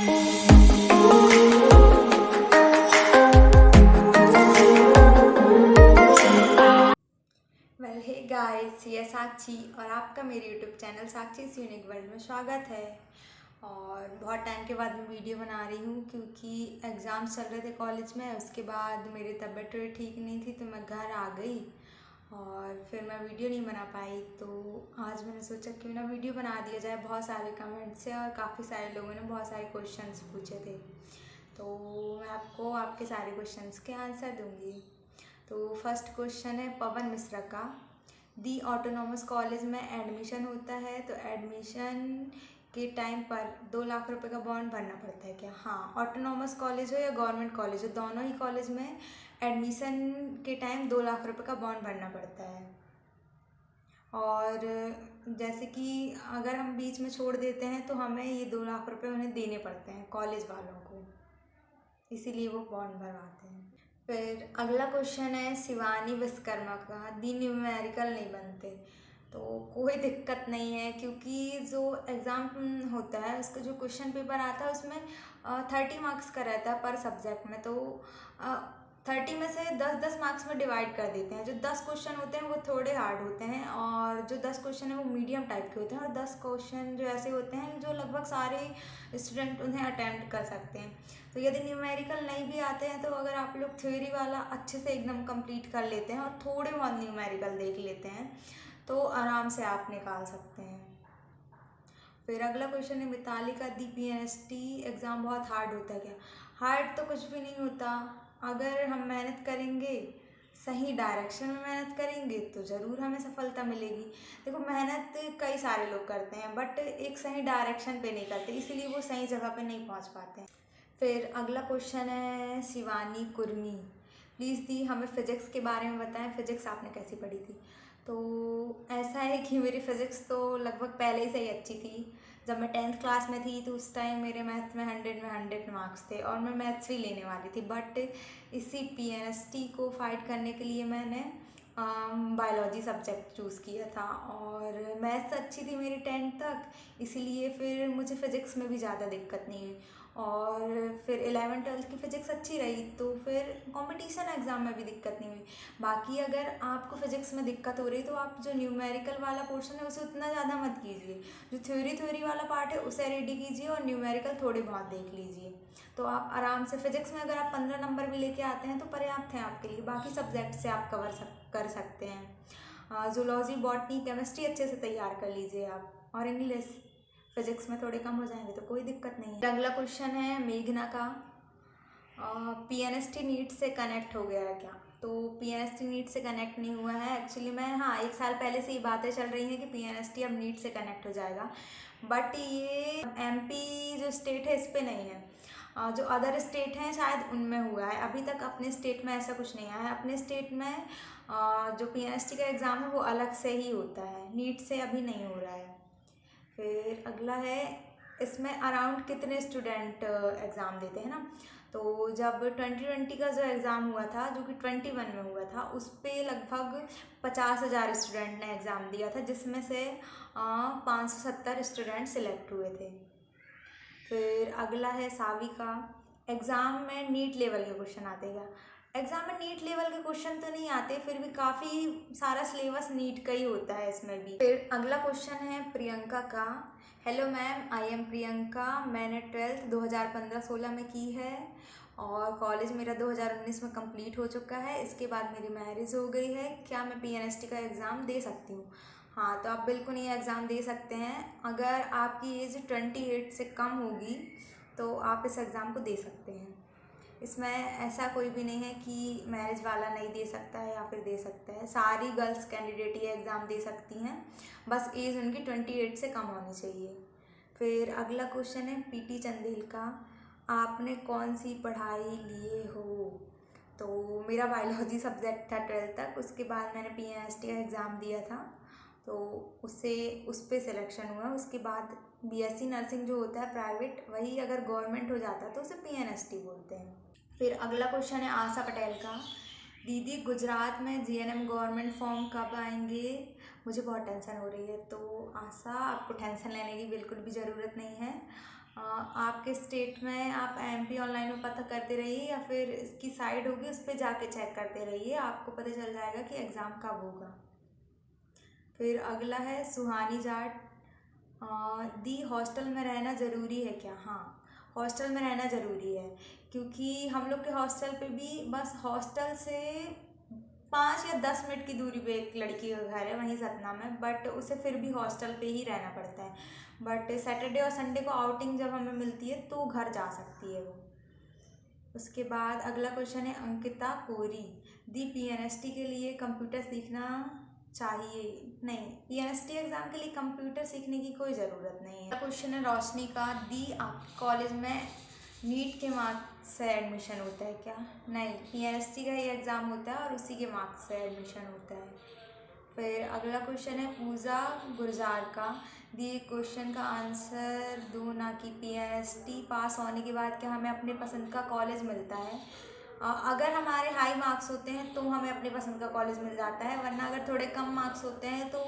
Well hey guys, ये साक्षी और आपका मेरे यूट्यूब चैनल साक्षी यूनिक वर्ल्ड में स्वागत है। और बहुत टाइम के बाद मैं वीडियो बना रही हूँ क्योंकि एग्ज़ाम्स चल रहे थे कॉलेज में। उसके बाद मेरी तबीयत थोड़ी ठीक नहीं थी तो मैं घर आ गई और फिर मैं वीडियो नहीं बना पाई। तो आज मैंने सोचा क्यों ना वीडियो बना दिया जाए। बहुत सारे कमेंट्स से और काफ़ी सारे लोगों ने बहुत सारे क्वेश्चंस पूछे थे, तो मैं आपको आपके सारे क्वेश्चंस के आंसर दूँगी। तो फर्स्ट क्वेश्चन है पवन मिश्रा का, दी ऑटोनॉमस कॉलेज में एडमिशन होता है तो एडमिशन के टाइम पर 2 लाख रुपए का बॉन्ड भरना पड़ता है क्या? हाँ, ऑटोनॉमस कॉलेज हो या गवर्नमेंट कॉलेज हो, दोनों ही कॉलेज में एडमिशन के टाइम 2 लाख रुपए का बॉन्ड भरना पड़ता है। और जैसे कि अगर हम बीच में छोड़ देते हैं तो हमें ये 2 लाख रुपए उन्हें देने पड़ते हैं कॉलेज वालों को, इसीलिए वो बॉन्ड भरवाते हैं। फिर अगला क्वेश्चन है शिवानी विश्वकर्मा का, दी न्यूमेरिकल नहीं बनते तो कोई दिक्कत नहीं है क्योंकि जो एग्ज़ाम होता है उसका जो क्वेश्चन पेपर आता है उसमें 30 मार्क्स का रहता है पर सब्जेक्ट में। तो 30 में से 10-10 मार्क्स में डिवाइड कर देते हैं। जो 10 क्वेश्चन होते हैं वो थोड़े हार्ड होते हैं और जो 10 क्वेश्चन है वो मीडियम टाइप के होते हैं और 10 क्वेश्चन जो ऐसे होते हैं जो लगभग सारे स्टूडेंट उन्हें अटेम्प्ट कर सकते हैं। तो यदि न्यूमेरिकल नहीं भी आते हैं तो अगर आप लोग थ्योरी वाला अच्छे से एकदम कंप्लीट कर लेते हैं और थोड़े बहुत न्यूमेरिकल देख लेते हैं तो आराम से आप निकाल सकते हैं। फिर अगला क्वेश्चन है मिताली का, दी PNST एग्ज़ाम बहुत हार्ड होता है क्या? हार्ड तो कुछ भी नहीं होता। अगर हम मेहनत करेंगे, सही डायरेक्शन में मेहनत करेंगे तो ज़रूर हमें सफलता मिलेगी। देखो, मेहनत कई सारे लोग करते हैं बट एक सही डायरेक्शन पे नहीं करते, इसीलिए वो सही जगह पे नहीं पहुंच पाते हैं। फिर अगला क्वेश्चन है शिवानी कुर्मी, प्लीज़ दी हमें फ़िज़िक्स के बारे में बताएं, फ़िज़िक्स आपने कैसी पढ़ी थी? तो ऐसा है कि मेरी फ़िज़िक्स तो लगभग पहले से ही अच्छी थी। जब मैं 10th क्लास में थी तो उस टाइम मेरे मैथ में 100 मार्क्स थे और मैं मैथ्स भी लेने वाली थी, बट इसी PNST को फाइट करने के लिए मैंने बायोलॉजी सब्जेक्ट चूज़ किया था और मैथ्स अच्छी थी मेरी 10th तक, इसीलिए फिर मुझे फ़िज़िक्स में भी ज़्यादा दिक्कत नहीं हुई। और फिर 11th-12th की फ़िज़िक्स अच्छी रही तो फिर कंपटीशन एग्ज़ाम में भी दिक्कत नहीं हुई। बाकी अगर आपको फ़िज़िक्स में दिक्कत हो रही है तो आप जो न्यूमेरिकल वाला पोर्शन है उसे उतना ज़्यादा मत कीजिए, जो थ्योरी वाला पार्ट है उसे रेडी कीजिए और न्यूमेरिकल थोड़े बहुत देख लीजिए। तो आप आराम से फ़िज़िक्स में अगर आप 15 नंबर भी लेके आते हैं तो पर्याप्त हैं आपके लिए। बाकी सब्जेक्ट से आप कर सकते हैं। जूलॉजी, बॉटनी, केमिस्ट्री अच्छे से तैयार कर लीजिए आप, और इंग्लिश फिजिक्स में थोड़े कम हो जाएंगे तो कोई दिक्कत नहीं है। अगला क्वेश्चन है मेघना का, PNST नीट से कनेक्ट हो गया है क्या? तो PNST नीट से कनेक्ट नहीं हुआ है एक्चुअली। मैं, हाँ, 1 साल पहले से ये बातें चल रही हैं कि PNST अब नीट से कनेक्ट हो जाएगा, बट ये MP जो स्टेट है इस पर नहीं है। जो अदर स्टेट हैं शायद उनमें हुआ है, अभी तक अपने स्टेट में ऐसा कुछ नहीं आया है। अपने स्टेट में जो PNST का एग्ज़ाम है वो अलग से ही होता है, नीट से अभी नहीं हो रहा है। फिर अगला है, इसमें अराउंड कितने स्टूडेंट एग्ज़ाम देते हैं ना? तो जब 2020 का जो एग्ज़ाम हुआ था, जो कि 21 में हुआ था, उस पर लगभग 50,000 स्टूडेंट ने एग्ज़ाम दिया था, जिसमें से 570 स्टूडेंट सिलेक्ट हुए थे। फिर अगला है सावी का, एग्ज़ाम में नीट लेवल के क्वेश्चन आते हैं? एग्ज़ाम में नीट लेवल के क्वेश्चन तो नहीं आते, फिर भी काफ़ी सारा सिलेबस नीट का ही होता है इसमें भी। फिर अगला क्वेश्चन है प्रियंका का, hello ma'am, I am Priyanka, मैंने 12th 2015-16 में की है और कॉलेज मेरा 2019 में कंप्लीट हो चुका है। इसके बाद मेरी मैरिज हो गई है, क्या मैं PNST का एग्ज़ाम दे सकती हूँ? हाँ, तो आप बिल्कुल ये एग्ज़ाम दे सकते हैं। अगर आपकी एज 28 से कम होगी तो आप इस एग्ज़ाम को दे सकते हैं। इसमें ऐसा कोई भी नहीं है कि मैरिज वाला नहीं दे सकता है या फिर दे सकता है। सारी गर्ल्स कैंडिडेट ये एग्ज़ाम दे सकती हैं, बस एज उनकी 28 से कम होनी चाहिए। फिर अगला क्वेश्चन है PT चंदेल का, आपने कौन सी पढ़ाई लिए हो? तो मेरा बायोलॉजी सब्जेक्ट था 12th तक, उसके बाद मैंने PNST का एग्ज़ाम दिया था तो उससे उस पर सिलेक्शन हुआ। उसके बाद BSc नर्सिंग जो होता है प्राइवेट, वही अगर गवर्नमेंट हो जाता है तो उसे PNST बोलते हैं। फिर अगला क्वेश्चन है आशा पटेल का, दीदी गुजरात में GNM गवर्नमेंट फॉर्म कब आएंगे? मुझे बहुत टेंशन हो रही है। तो आशा, आपको टेंशन लेने की बिल्कुल भी ज़रूरत नहीं है। आपके स्टेट में आप एमपी ऑनलाइन में पता करते रहिए या फिर इसकी साइट होगी उस पर जाके चेक करते रहिए, आपको पता चल जाएगा कि एग्ज़ाम कब होगा। फिर अगला है सुहानी जाट, दी हॉस्टल में रहना ज़रूरी है क्या? हाँ, हॉस्टल में रहना ज़रूरी है, क्योंकि हम लोग के हॉस्टल पे भी बस हॉस्टल से 5 या 10 मिनट की दूरी पे एक लड़की का घर है वहीं सतना में, बट उसे फिर भी हॉस्टल पे ही रहना पड़ता है। बट सैटरडे और संडे को आउटिंग जब हमें मिलती है तो घर जा सकती है वो। उसके बाद अगला क्वेश्चन है अंकिता कोरी, दी पीएनएसटी के लिए कंप्यूटर सीखना चाहिए? नहीं, पीएनएसटी एग्ज़ाम के लिए कंप्यूटर सीखने की कोई ज़रूरत नहीं है। क्वेश्चन है रोशनी का, दी आपके कॉलेज में नीट के मार्क्स से एडमिशन होता है क्या? नहीं, पीएनएसटी का ही एग्ज़ाम होता है और उसी के मार्क्स से एडमिशन होता है। फिर अगला क्वेश्चन है पूजा गुरजार का, दिए क्वेश्चन का आंसर दो ना कि पीएनएसटी पास होने के बाद क्या हमें अपने पसंद का कॉलेज मिलता है? अगर हमारे हाई मार्क्स होते हैं तो हमें अपने पसंद का कॉलेज मिल जाता है, वरना अगर थोड़े कम मार्क्स होते हैं तो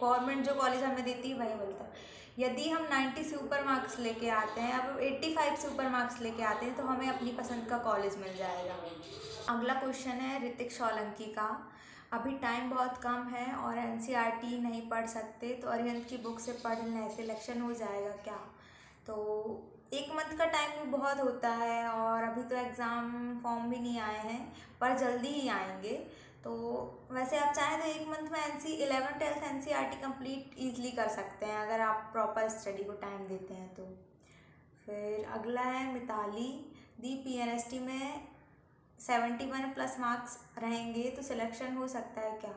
गवर्नमेंट जो कॉलेज हमें देती है वही मिलता है। यदि हम 90 से ऊपर मार्क्स लेके आते हैं, अब 85 से ऊपर मार्क्स लेके आते हैं तो हमें अपनी पसंद का कॉलेज मिल जाएगा। अगला क्वेश्चन है ऋतिक सोलंकी का, अभी टाइम बहुत कम है और एनसीईआरटी नहीं पढ़ सकते तो अरिहंत की बुक से पढ़ने सिलेक्शन हो जाएगा क्या? तो 1 मंथ का टाइम भी बहुत होता है और अभी तो एग्ज़ाम फॉर्म भी नहीं आए हैं, पर जल्दी ही आएंगे। तो वैसे आप चाहें तो 1 मंथ में 11th-12th एनसीईआरटी कंप्लीट ईजिली कर सकते हैं अगर आप प्रॉपर स्टडी को टाइम देते हैं तो। फिर अगला है मिताली, दी पीएनएसटी में 71+ मार्क्स रहेंगे तो सिलेक्शन हो सकता है क्या?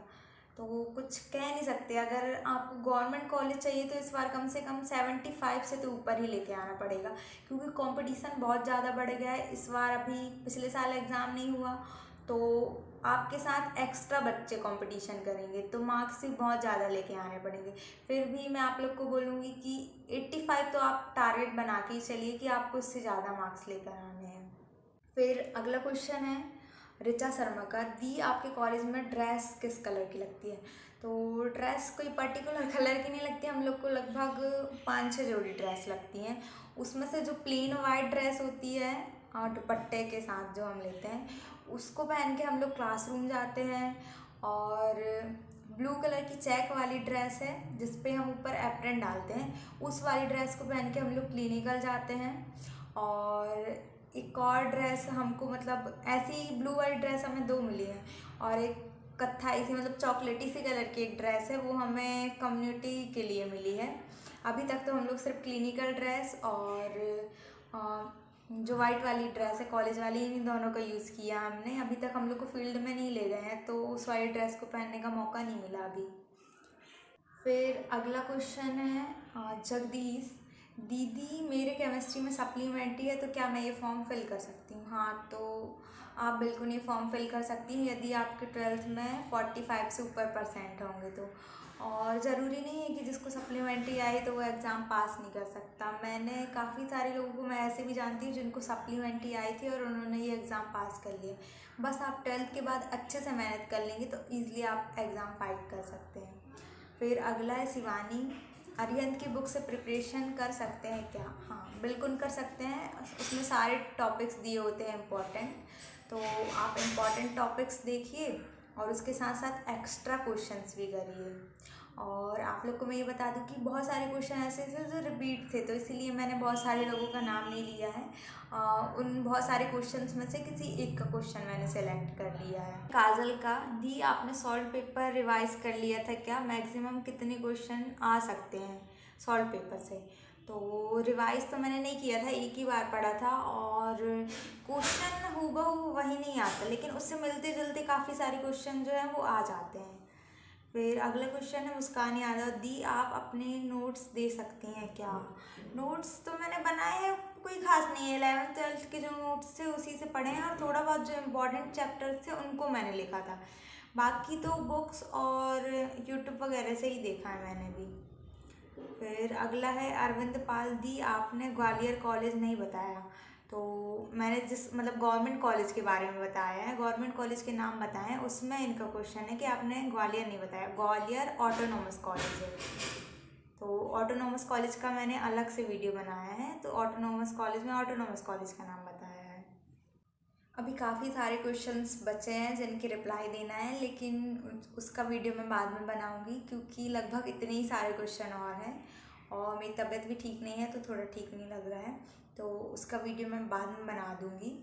तो कुछ कह नहीं सकते, अगर आपको गवर्नमेंट कॉलेज चाहिए तो इस बार कम से कम 75 से तो ऊपर ही लेके आना पड़ेगा, क्योंकि कंपटीशन बहुत ज़्यादा बढ़ गया है इस बार। अभी पिछले साल एग्ज़ाम नहीं हुआ तो आपके साथ एक्स्ट्रा बच्चे कंपटीशन करेंगे तो मार्क्स भी बहुत ज़्यादा लेके आने पड़ेंगे। फिर भी मैं आप लोग को बोलूँगी कि 85 तो आप टारगेट बना के ही चलिए कि आपको इससे ज़्यादा मार्क्स लेकर आने हैं। फिर अगला क्वेश्चन है ऋचा शर्मा का, दी आपके कॉलेज में ड्रेस किस कलर की लगती है? तो ड्रेस कोई पर्टिकुलर कलर की नहीं लगती, हम लोग को लगभग 5-6 जोड़ी ड्रेस लगती हैं। उसमें से जो प्लेन वाइट ड्रेस होती है दुपट्टे के साथ जो हम लेते हैं, उसको पहन के हम लोग क्लासरूम जाते हैं। और ब्लू कलर की चेक वाली ड्रेस है जिस पे हम ऊपर एप्रन डालते हैं, उस वाली ड्रेस को पहन के हम लोग क्लिनिकल जाते हैं। और एक और ड्रेस हमको मतलब ऐसी ब्लू वाली ड्रेस हमें 2 मिली है, और एक कत्थाई सी मतलब चॉकलेटी सी कलर की एक ड्रेस है वो हमें कम्युनिटी के लिए मिली है। अभी तक तो हम लोग सिर्फ क्लिनिकल ड्रेस और जो वाइट वाली ड्रेस है कॉलेज वाली, इन दोनों का यूज़ किया हमने। अभी तक हम लोग को फील्ड में नहीं ले गए हैं तो उस वाली ड्रेस को पहनने का मौका नहीं मिला अभी। फिर अगला क्वेश्चन है जगदीश, दीदी मेरे केमिस्ट्री में सप्लीमेंट्री है तो क्या मैं ये फॉर्म फिल कर सकती हूँ? हाँ, तो आप बिल्कुल ये फॉर्म फिल कर सकती हैं यदि आपके 12th में 45 से ऊपर परसेंट होंगे तो। और ज़रूरी नहीं है कि जिसको सप्लीमेंट्री आई तो वो एग्ज़ाम पास नहीं कर सकता। मैंने काफ़ी सारे लोगों को मैं ऐसे भी जानती हूँ जिनको सप्लीमेंट्री आई थी और उन्होंने ये एग्ज़ाम पास कर लिया। बस आप 12th के बाद अच्छे से मेहनत कर लेंगे तो ईज़िली आप एग्ज़ाम फाइट कर सकते हैं। फिर अगला है शिवानी, अरिहंत की बुक से प्रिपरेशन कर सकते हैं क्या? हाँ, बिल्कुल कर सकते हैं, उसमें सारे टॉपिक्स दिए होते हैं इम्पॉर्टेंट, तो आप इम्पॉर्टेंट टॉपिक्स देखिए और उसके साथ साथ एक्स्ट्रा क्वेश्चंस भी करिए। और आप लोग को मैं ये बता दूं कि बहुत सारे क्वेश्चन ऐसे थे जो रिपीट थे, तो इसीलिए मैंने बहुत सारे लोगों का नाम नहीं लिया है। उन बहुत सारे क्वेश्चंस में से किसी एक का क्वेश्चन मैंने सेलेक्ट कर लिया है। काजल का, दी आपने सॉल्व पेपर रिवाइज कर लिया था क्या? मैक्सिमम कितने क्वेश्चन आ सकते हैं सॉल्व पेपर से? तो रिवाइज तो मैंने नहीं किया था, एक ही बार पढ़ा था और क्वेश्चन हूबहू वही नहीं आता, लेकिन उससे मिलते जुलते काफ़ी सारे क्वेश्चन जो हैं वो आ जाते हैं। फिर अगला क्वेश्चन है मुस्कान यादव, दी आप अपने नोट्स दे सकती हैं क्या? नोट्स तो मैंने बनाए हैं, कोई खास नहीं है। 11th-12th के जो नोट्स थे उसी से पढ़े हैं और थोड़ा बहुत जो इम्पोर्टेंट चैप्टर्स थे उनको मैंने लिखा था, बाकी तो बुक्स और यूट्यूब वगैरह से ही देखा है मैंने भी। फिर अगला है अरविंद पाल, दी आपने ग्वालियर कॉलेज नहीं बताया। तो मैंने जिस मतलब गवर्नमेंट कॉलेज के बारे में बताया है, गवर्नमेंट कॉलेज के नाम बताए हैं, उसमें इनका क्वेश्चन है कि आपने ग्वालियर नहीं बताया। ग्वालियर ऑटोनोमस कॉलेज है। तो ऑटोनॉमस कॉलेज का मैंने अलग से वीडियो बनाया है, तो ऑटोनॉमस कॉलेज में ऑटोनॉमस कॉलेज का नाम बताया है। अभी काफ़ी सारे क्वेश्चंस बचे हैं जिनके रिप्लाई देना है, लेकिन उसका वीडियो मैं बाद में बनाऊंगी क्योंकि लगभग इतने ही सारे क्वेश्चन और हैं और मेरी तबीयत भी ठीक नहीं है तो थोड़ा ठीक नहीं लग रहा है, तो उसका वीडियो मैं बाद में बना दूंगी।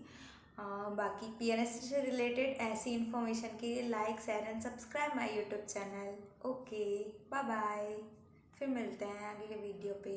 बाकी पीएनएससी से रिलेटेड ऐसी इन्फॉर्मेशन के लिए like share and subscribe my YouTube channel. Okay, bye bye, फिर मिलते हैं अगले वीडियो पे।